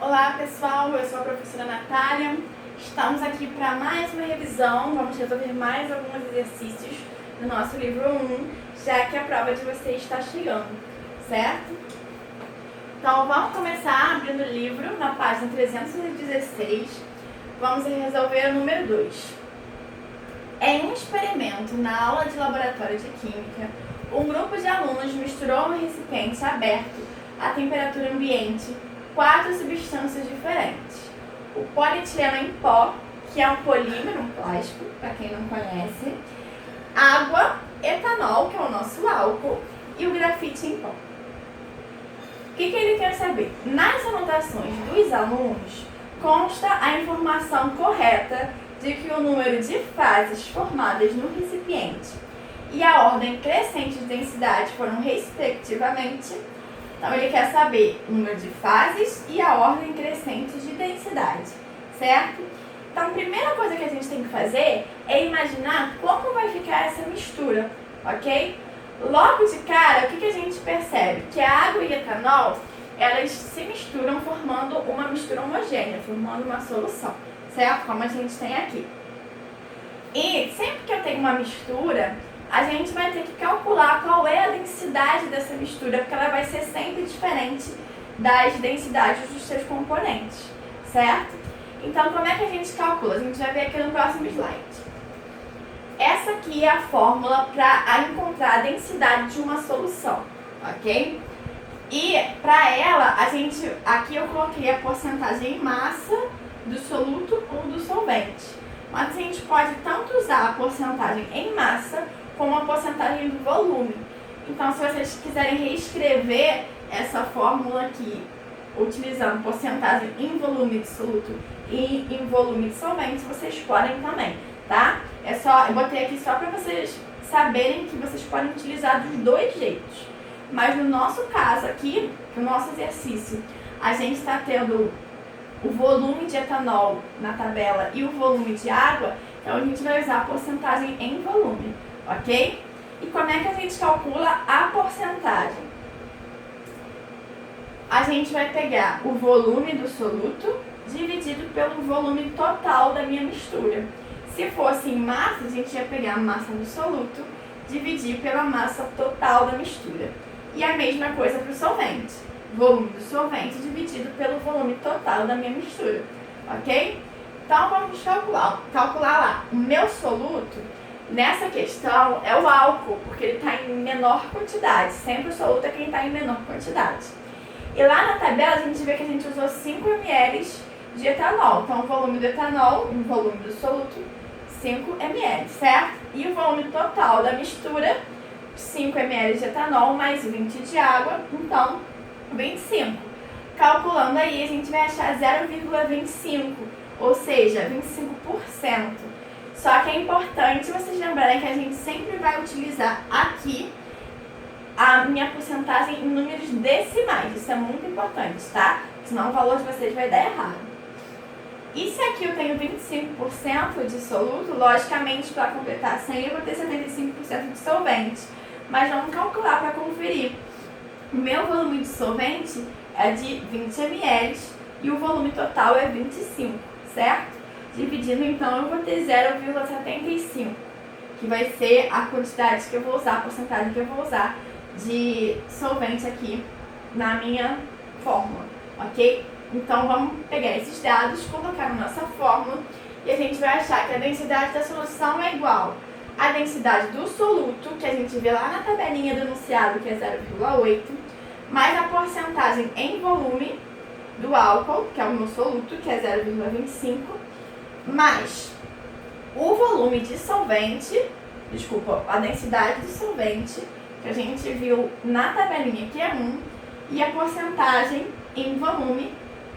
Olá pessoal, eu sou a professora Natália. Estamos aqui para mais uma revisão. Vamos resolver mais alguns exercícios do nosso livro 1, já que a prova de vocês está chegando, certo? Então vamos começar abrindo o livro na página 316. Vamos resolver o número 2. Em um experimento na aula de laboratório de química, um grupo de alunos misturou no recipiente aberto à temperatura ambiente 4 substâncias diferentes. O polietileno em pó, que é um polímero, um plástico, para quem não conhece, água, etanol, que é o nosso álcool, e o grafite em pó. O que ele quer saber? Nas anotações dos alunos, consta a informação correta de que o número de fases formadas no recipiente e a ordem crescente de densidade foram respectivamente. Então ele quer saber o número de fases e a ordem crescente de densidade, certo? Então a primeira coisa que a gente tem que fazer é imaginar como vai ficar essa mistura, ok? Logo de cara, o que a gente percebe? Que a água e o etanol, elas se misturam formando uma mistura homogênea, formando uma solução, certo? Como a gente tem aqui. E sempre que eu tenho uma mistura, a gente vai ter que calcular qual é a densidade dessa mistura, porque ela vai ser sempre diferente das densidades dos seus componentes, certo? Então, como é que a gente calcula? A gente vai ver aqui no próximo slide. Essa aqui é a fórmula para encontrar a densidade de uma solução, ok? E para ela, aqui eu coloquei a porcentagem em massa do soluto ou do solvente. Mas a gente pode tanto usar a porcentagem em massa como a porcentagem do volume. Então, se vocês quiserem reescrever essa fórmula aqui, utilizando porcentagem em volume de soluto e em volume de solvente, vocês podem também, tá? Eu botei aqui só para vocês saberem que vocês podem utilizar dos dois jeitos. Mas no nosso caso aqui, no nosso exercício, a gente está tendo o volume de etanol na tabela e o volume de água, então a gente vai usar a porcentagem em volume, ok? E como é que a gente calcula a porcentagem? A gente vai pegar o volume do soluto dividido pelo volume total da minha mistura. Se fosse em massa, a gente ia pegar a massa do soluto, dividir pela massa total da mistura. E a mesma coisa para o solvente. Volume do solvente dividido pelo volume total da minha mistura, ok? Então vamos calcular lá. O meu soluto, nessa questão, é o álcool, porque ele está em menor quantidade. Sempre o soluto é quem está em menor quantidade. E lá na tabela a gente vê que a gente usou 5 ml de etanol. Então o volume do etanol, o volume do soluto, 5 ml, certo? E o volume total da mistura, 5 ml de etanol mais 20 de água, então 25. Calculando aí, a gente vai achar 0,25, ou seja, 25%. Só que é importante vocês lembrarem que a gente sempre vai utilizar aqui a minha porcentagem em números decimais. Isso é muito importante, tá? Senão o valor de vocês vai dar errado. E se aqui eu tenho 25% de soluto, logicamente para completar 100 eu vou ter 75% de solvente. Mas vamos calcular para conferir. O meu volume de solvente é de 20 ml e o volume total é 25, certo? Dividindo, então, eu vou ter 0,75, que vai ser a quantidade que eu vou usar, a porcentagem que eu vou usar de solvente aqui na minha fórmula, ok? Então, vamos pegar esses dados, colocar na nossa fórmula e a gente vai achar que a densidade da solução é igual à densidade do soluto, que a gente vê lá na tabelinha do enunciado, que é 0,8, mais a porcentagem em volume do álcool, que é o meu soluto, que é 0,25, mais o volume de solvente, a densidade do solvente, que a gente viu na tabelinha, que é 1, e a porcentagem em volume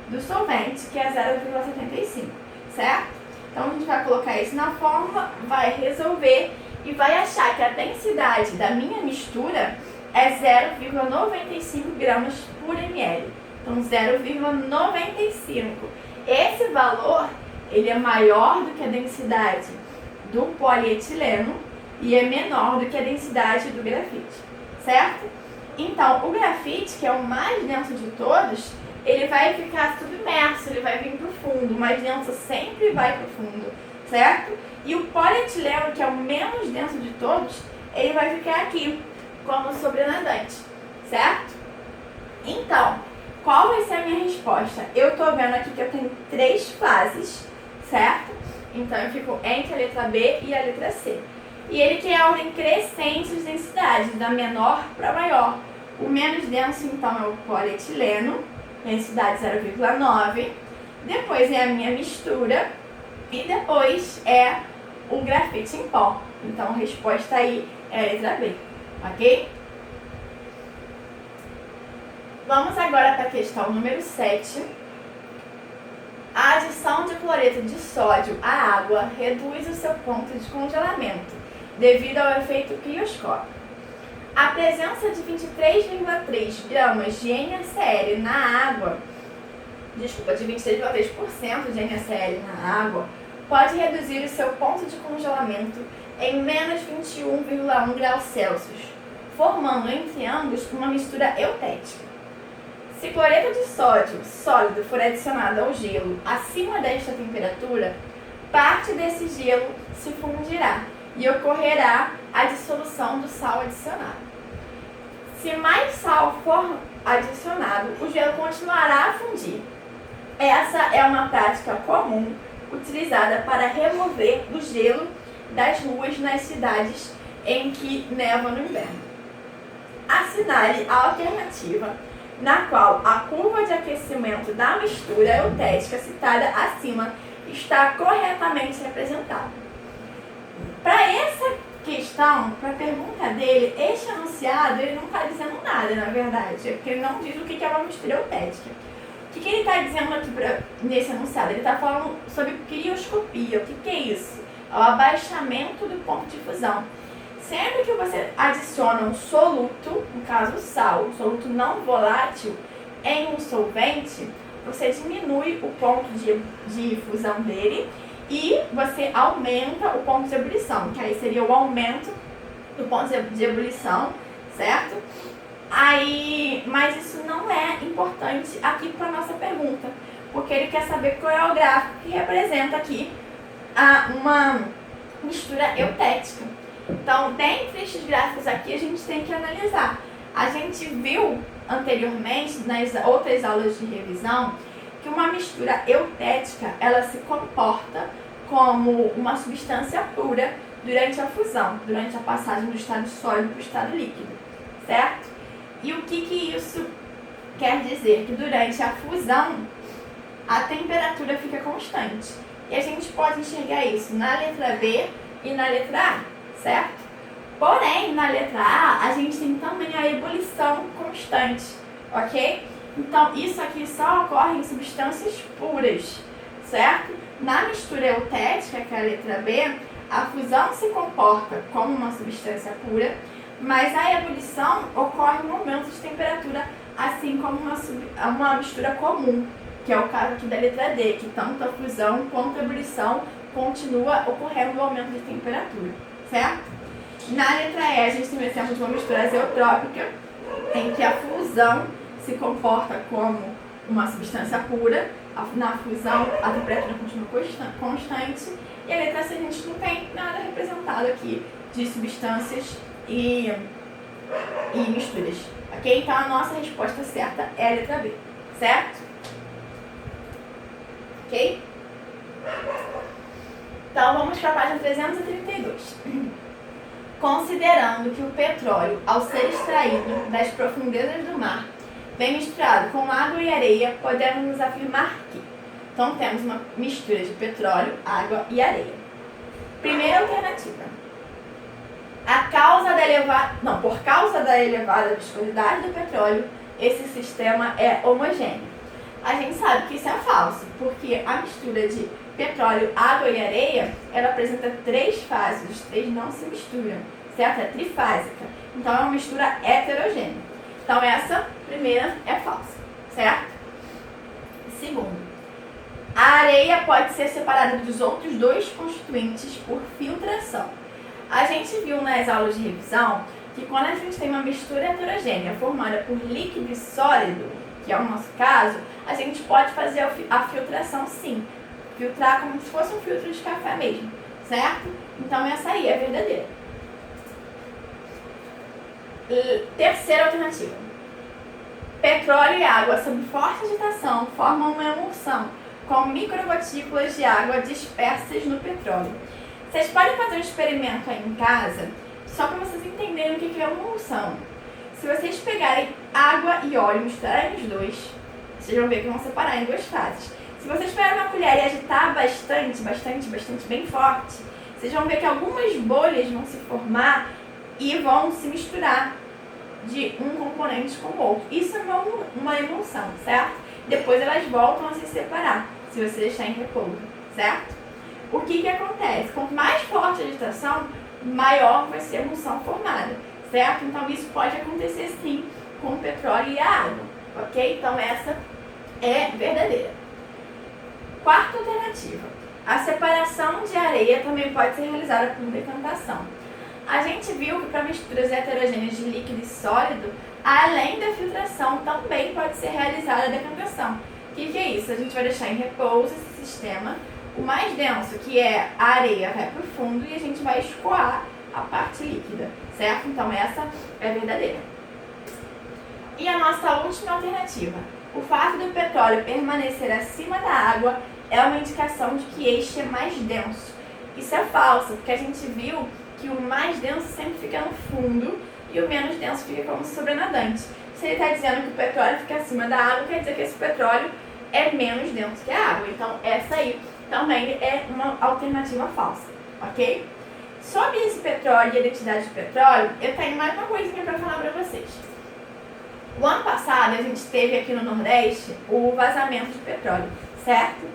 do solvente, que é 0,75, certo? Então, a gente vai colocar isso na fórmula, vai resolver e vai achar que a densidade da minha mistura é 0,95 gramas por ml. Então, 0,95. Esse valor, ele é maior do que a densidade do polietileno e é menor do que a densidade do grafite, certo? Então, o grafite, que é o mais denso de todos, ele vai ficar submerso, ele vai vir para o fundo. O mais denso sempre vai para o fundo, certo? E o polietileno, que é o menos denso de todos, ele vai ficar aqui, como sobrenadante, certo? Então, qual vai ser a minha resposta? Eu tô vendo aqui que eu tenho 3 fases, certo? Então, eu fico entre a letra B e a letra C. E ele tem a ordem crescente de densidade, da menor para maior. O menos denso, então, é o polietileno, densidade 0,9. Depois é a minha mistura. E depois é o grafite em pó. Então, a resposta aí é a letra B, ok? Vamos agora para a questão número 7. A adição de cloreto de sódio à água reduz o seu ponto de congelamento, devido ao efeito crioscópico. A presença de 23,3 gramas de NaCl na água, de 23,3% de NaCl na água, pode reduzir o seu ponto de congelamento em menos 21,1 graus Celsius, formando entre ambos uma mistura eutética. Se cloreto de sódio sólido for adicionado ao gelo acima desta temperatura, parte desse gelo se fundirá e ocorrerá a dissolução do sal adicionado. Se mais sal for adicionado, o gelo continuará a fundir. Essa é uma prática comum utilizada para remover o gelo das ruas nas cidades em que neva no inverno. Assinale a alternativa na qual a curva de aquecimento da mistura eutética citada acima está corretamente representada. Para essa questão, para a pergunta dele, este enunciado ele não está dizendo nada, na verdade, porque ele não diz o que é uma mistura eutética. O que ele está dizendo aqui nesse enunciado? Ele está falando sobre crioscopia. O que é isso? É o abaixamento do ponto de fusão. Sempre que você adiciona um soluto, no caso o sal, um soluto não volátil, em um solvente, você diminui o ponto de fusão dele e você aumenta o ponto de ebulição, que aí seria o aumento do ponto de ebulição, certo? Mas isso não é importante aqui para a nossa pergunta, porque ele quer saber qual é o gráfico que representa aqui uma mistura eutética. Então, dentre estes gráficos aqui, a gente tem que analisar. A gente viu anteriormente, nas outras aulas de revisão, que uma mistura eutética, ela se comporta como uma substância pura durante a fusão, durante a passagem do estado sólido para o estado líquido, certo? E o que isso quer dizer? Que durante a fusão, a temperatura fica constante. E a gente pode enxergar isso na letra B e na letra A, certo? Porém, na letra A, a gente tem também a ebulição constante, ok? Então, isso aqui só ocorre em substâncias puras, certo? Na mistura eutética, que é a letra B, a fusão se comporta como uma substância pura, mas a ebulição ocorre no aumento de temperatura, assim como uma mistura comum, que é o caso aqui da letra D, que tanto a fusão quanto a ebulição continua ocorrendo no aumento de temperatura, certo? Na letra E, a gente tem o exemplo de uma mistura azeotrópica, em que a fusão se comporta como uma substância pura, na fusão a temperatura continua constante, e a letra C a gente não tem nada representado aqui de substâncias e misturas, ok? Então a nossa resposta certa é a letra B, certo? Ok? Então vamos para a página 332. Considerando que o petróleo, ao ser extraído das profundezas do mar, vem misturado com água e areia, podemos nos afirmar que, então temos uma mistura de petróleo, água e areia. Primeira alternativa. Por causa da elevada viscosidade do petróleo, esse sistema é homogêneo. A gente sabe que isso é falso, porque a mistura de petróleo, água e areia, ela apresenta 3 fases, os 3 não se misturam, certo? É trifásica, então é uma mistura heterogênea. Então essa primeira é falsa, certo? Segundo, a areia pode ser separada dos outros 2 constituintes por filtração. A gente viu nas aulas de revisão que quando a gente tem uma mistura heterogênea formada por líquido e sólido, que é o nosso caso, a gente pode fazer a filtração sim. Filtrar como se fosse um filtro de café mesmo, certo? Então essa aí é verdadeira. Terceira alternativa. Petróleo e água sob forte agitação formam uma emulsão com microgotículas de água dispersas no petróleo. Vocês podem fazer um experimento aí em casa, só para vocês entenderem o que é uma emulsão. Se vocês pegarem água e óleo e misturarem os dois, vocês vão ver que vão separar em duas fases. Se vocês pegarem uma colher e agitar bastante, bem forte, vocês vão ver que algumas bolhas vão se formar e vão se misturar de um componente com o outro. Isso é uma emulsão, certo? Depois elas voltam a se separar, se você deixar em repouso, certo? O que acontece? Quanto mais forte a agitação, maior vai ser a emulsão formada, certo? Então isso pode acontecer sim com o petróleo e a água, ok? Então essa é verdadeira. Quarta alternativa. A separação de areia também pode ser realizada por decantação. A gente viu que para misturas heterogêneas de líquido e sólido, além da filtração, também pode ser realizada a decantação. O que é isso? A gente vai deixar em repouso esse sistema. O mais denso, que é a areia, vai para o fundo e a gente vai escoar a parte líquida, certo? Então essa é verdadeira. E a nossa última alternativa. O fato do petróleo permanecer acima da água é uma indicação de que este é mais denso. Isso é falso, porque a gente viu que o mais denso sempre fica no fundo e o menos denso fica como sobrenadante. Se ele está dizendo que o petróleo fica acima da água, quer dizer que esse petróleo é menos denso que a água. Então essa aí também é uma alternativa falsa, ok? Sobre esse petróleo e a identidade do petróleo, eu tenho mais uma coisinha para falar para vocês. O ano passado a gente teve aqui no Nordeste o vazamento de petróleo, certo?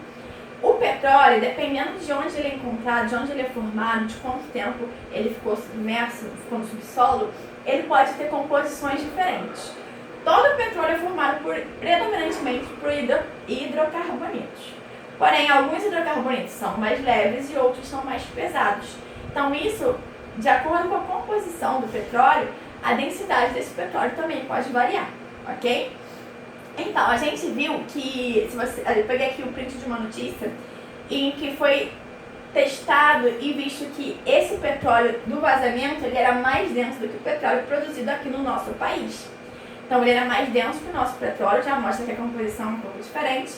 O petróleo, dependendo de onde ele é encontrado, de onde ele é formado, de quanto tempo ele ficou submerso, ficou no subsolo, ele pode ter composições diferentes. Todo o petróleo é formado predominantemente por hidrocarbonitos. Porém, alguns hidrocarbonitos são mais leves e outros são mais pesados. Então isso, de acordo com a composição do petróleo, a densidade desse petróleo também pode variar, ok? Então, a gente viu que, eu peguei aqui o print de uma notícia em que foi testado e visto que esse petróleo do vazamento ele era mais denso do que o petróleo produzido aqui no nosso país. Então, ele era mais denso que o nosso petróleo, já mostra que a composição é um pouco diferente,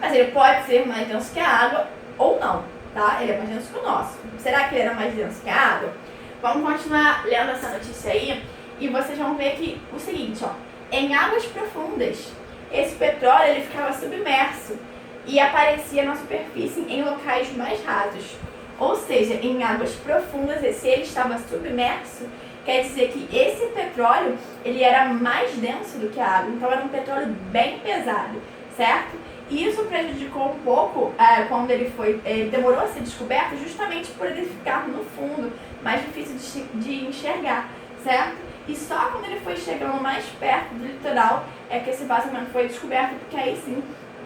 mas ele pode ser mais denso que a água ou não, tá? Ele é mais denso que o nosso. Será que ele era mais denso que a água? Vamos continuar lendo essa notícia aí e vocês vão ver que o seguinte, ó, em águas profundas, esse petróleo ele ficava submerso e aparecia na superfície em locais mais rasos. Ou seja, em águas profundas, se ele estava submerso, quer dizer que esse petróleo ele era mais denso do que a água. Então era um petróleo bem pesado, certo? E isso prejudicou um pouco quando ele demorou a ser descoberto, justamente por ele ficar no fundo, mais difícil de enxergar, certo? E só quando ele foi chegando mais perto do litoral é que esse vazamento foi descoberto, porque aí sim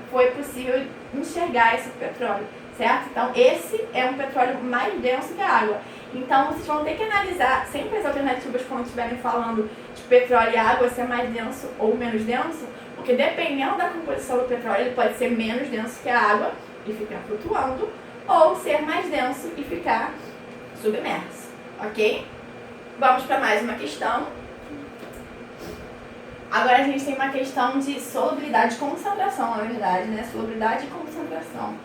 foi possível enxergar esse petróleo, certo? Então esse é um petróleo mais denso que a água. Então vocês vão ter que analisar sempre as alternativas quando estiverem falando de petróleo e água, se é mais denso ou menos denso, porque dependendo da composição do petróleo, ele pode ser menos denso que a água e ficar flutuando, ou ser mais denso e ficar submerso, ok? Vamos para mais uma questão. Agora a gente tem uma questão de solubilidade e concentração, na verdade, né? Solubilidade e concentração.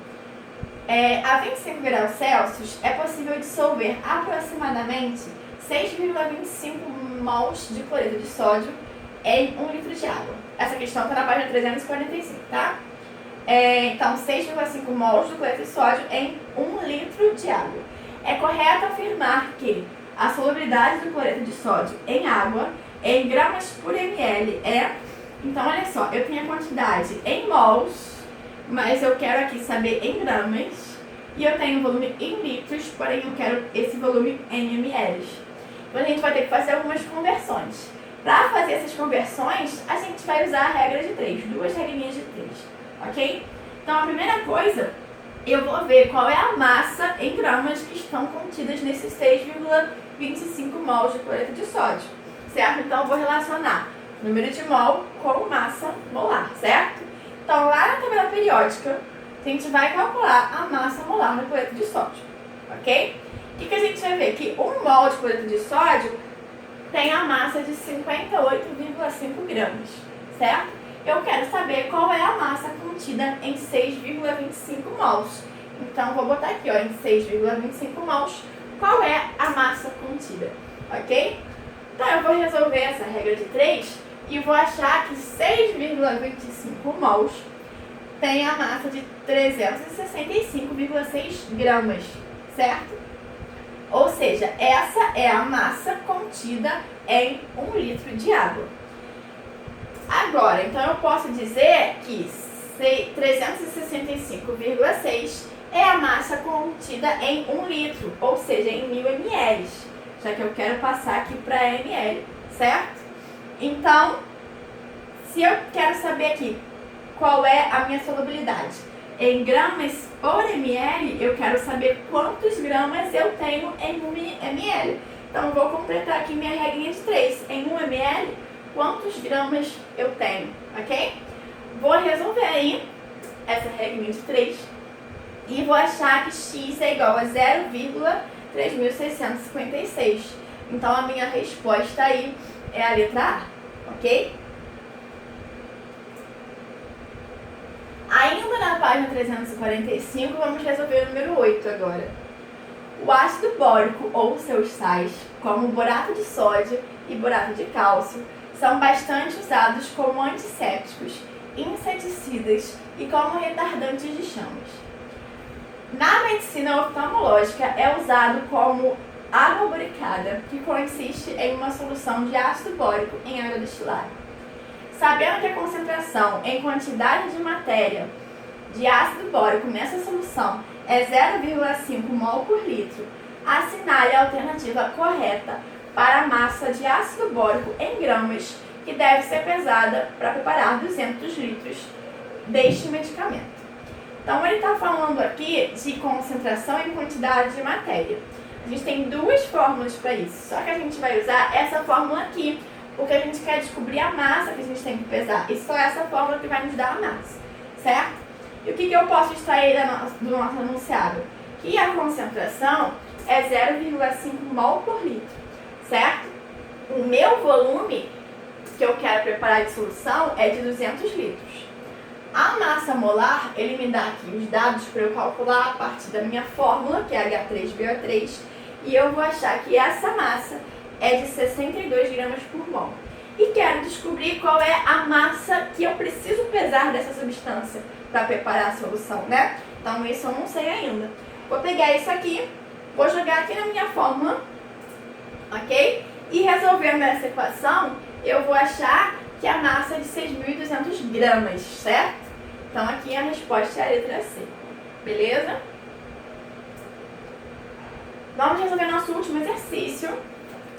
A 25 graus Celsius é possível dissolver aproximadamente 6,25 mols de cloreto de sódio em 1 litro de água. Essa questão está na página 345, tá? Então, 6,5 mols de cloreto de sódio em 1 litro de água. É correto afirmar que a solubilidade do cloreto de sódio em água em gramas por ml Então, olha só, eu tenho a quantidade em mols, mas eu quero aqui saber em gramas, e eu tenho o volume em litros, porém eu quero esse volume em ml. Então, a gente vai ter que fazer algumas conversões. Para fazer essas conversões, a gente vai usar a regra de 3, duas regrinhas de 3, ok? Então, a primeira coisa, eu vou ver qual é a massa em gramas que estão contidas nesses 6,25 mols de cloreto de sódio. certo? Então eu vou relacionar número de mol com massa molar, certo? Então lá na tabela periódica, a gente vai calcular a massa molar do cloreto de sódio, ok? O que a gente vai ver? Que 1 mol de cloreto de sódio tem a massa de 58,5 gramas, certo? Eu quero saber qual é a massa contida em 6,25 mols. Então, vou botar aqui, ó, em 6,25 mols, qual é a massa contida, ok? Então, eu vou resolver essa regra de 3 e vou achar que 6,25 mols tem a massa de 365,6 gramas, certo? Ou seja, essa é a massa contida em 1 litro de água. Agora, então eu posso dizer que 365,6 é a massa contida em 1 litro, ou seja, em 1000 ml, já que eu quero passar aqui para ml, certo? Então, se eu quero saber aqui qual é a minha solubilidade em gramas por ml, eu quero saber quantos gramas eu tenho em 1 ml. Então, eu vou completar aqui minha regrinha de 3. Em 1 ml, quantos gramas eu tenho, ok? Vou resolver aí essa regrinha de 3 e vou achar que x é igual a 0,3656. Então, a minha resposta aí é a letra A, ok? Ainda na página 345, vamos resolver o número 8 agora. O ácido bórico ou seus sais, como borato de sódio e borato de cálcio, são bastante usados como antissépticos, inseticidas e como retardantes de chamas. Na medicina oftalmológica é usado como água boricada, que consiste em uma solução de ácido bórico em água destilada. Sabendo que a concentração em quantidade de matéria de ácido bórico nessa solução é 0,5 mol por litro, assinale a alternativa correta para a massa de ácido bórico em gramas que deve ser pesada para preparar 200 litros deste medicamento. Então, ele está falando aqui de concentração em quantidade de matéria. A gente tem duas fórmulas para isso, só que a gente vai usar essa fórmula aqui, porque a gente quer descobrir a massa que a gente tem que pesar. E só essa fórmula que vai nos dar a massa, certo? E o que eu posso extrair do nosso enunciado? Que a concentração é 0,5 mol por litro, certo? O meu volume que eu quero preparar de solução é de 200 litros. A massa molar, ele me dá aqui os dados para eu calcular a partir da minha fórmula, que é H3BO3, e eu vou achar que essa massa é de 62 gramas por mol. E quero descobrir qual é a massa que eu preciso pesar dessa substância para preparar a solução, né? Então, isso eu não sei ainda. Vou pegar isso aqui, vou jogar aqui na minha fórmula, ok? E resolvendo essa equação, eu vou achar que a massa é de 6.200 gramas, certo? Então, aqui a resposta é a letra C, beleza? Vamos resolver nosso último exercício.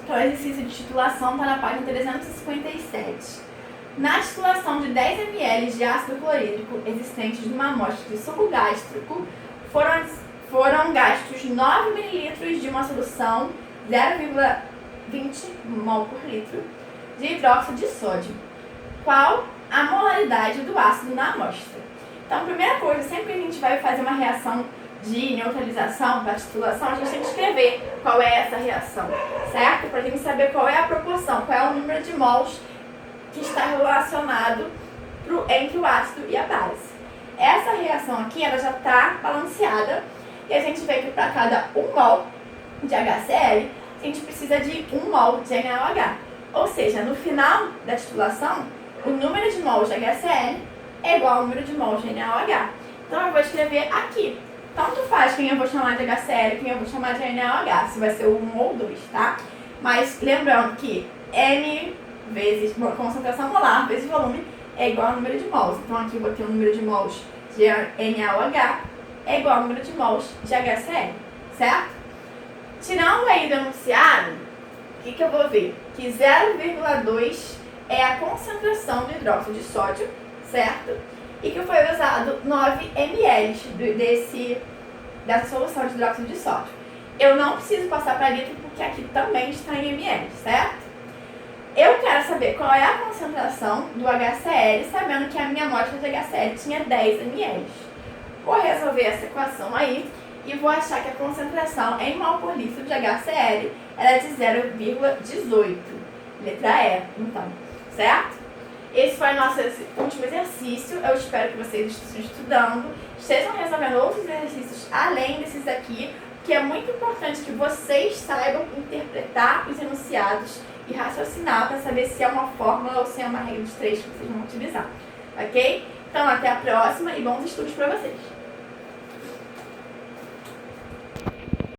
Então, o exercício de titulação está na página 357. Na titulação de 10 ml de ácido clorídrico existentes numa amostra de suco gástrico, foram gastos 9 ml de uma solução 0,20 mol por litro de hidróxido de sódio. Qual a molaridade do ácido na amostra? Então, a primeira coisa, sempre que a gente vai fazer uma reação de neutralização para a titulação, a gente tem que escrever qual é essa reação, certo? Para a gente saber qual é a proporção, qual é o número de mols que está relacionado entre o ácido e a base. Essa reação aqui, ela já está balanceada e a gente vê que para cada 1 mol de HCl, a gente precisa de 1 mol de NaOH. Ou seja, no final da titulação, o número de mols de HCl é igual ao número de mols de NaOH. Então, eu vou escrever aqui. Tanto faz quem eu vou chamar de HCl, quem eu vou chamar de NaOH, se vai ser o 1 ou 2, tá? Mas lembrando que N vezes concentração molar vezes volume é igual ao número de mols. Então, aqui eu botei o número de mols de NaOH é igual ao número de mols de HCl, certo? Tirando aí do enunciado, o que eu vou ver? Que 0,2 é a concentração do hidróxido de sódio, certo? E que foi usado 9 ml dessa solução de hidróxido de sódio. Eu não preciso passar para litro porque aqui também está em ml, certo? Eu quero saber qual é a concentração do HCl, sabendo que a minha amostra de HCl tinha 10 ml. Vou resolver essa equação aí e vou achar que a concentração em mol por litro de HCl era de 0,18. Letra E, então, certo? Esse foi o nosso último exercício. Eu espero que vocês estejam estudando, estejam resolvendo outros exercícios além desses aqui, porque é muito importante que vocês saibam interpretar os enunciados e raciocinar para saber se é uma fórmula ou se é uma regra de 3 que vocês vão utilizar, ok? Então, até a próxima e bons estudos para vocês!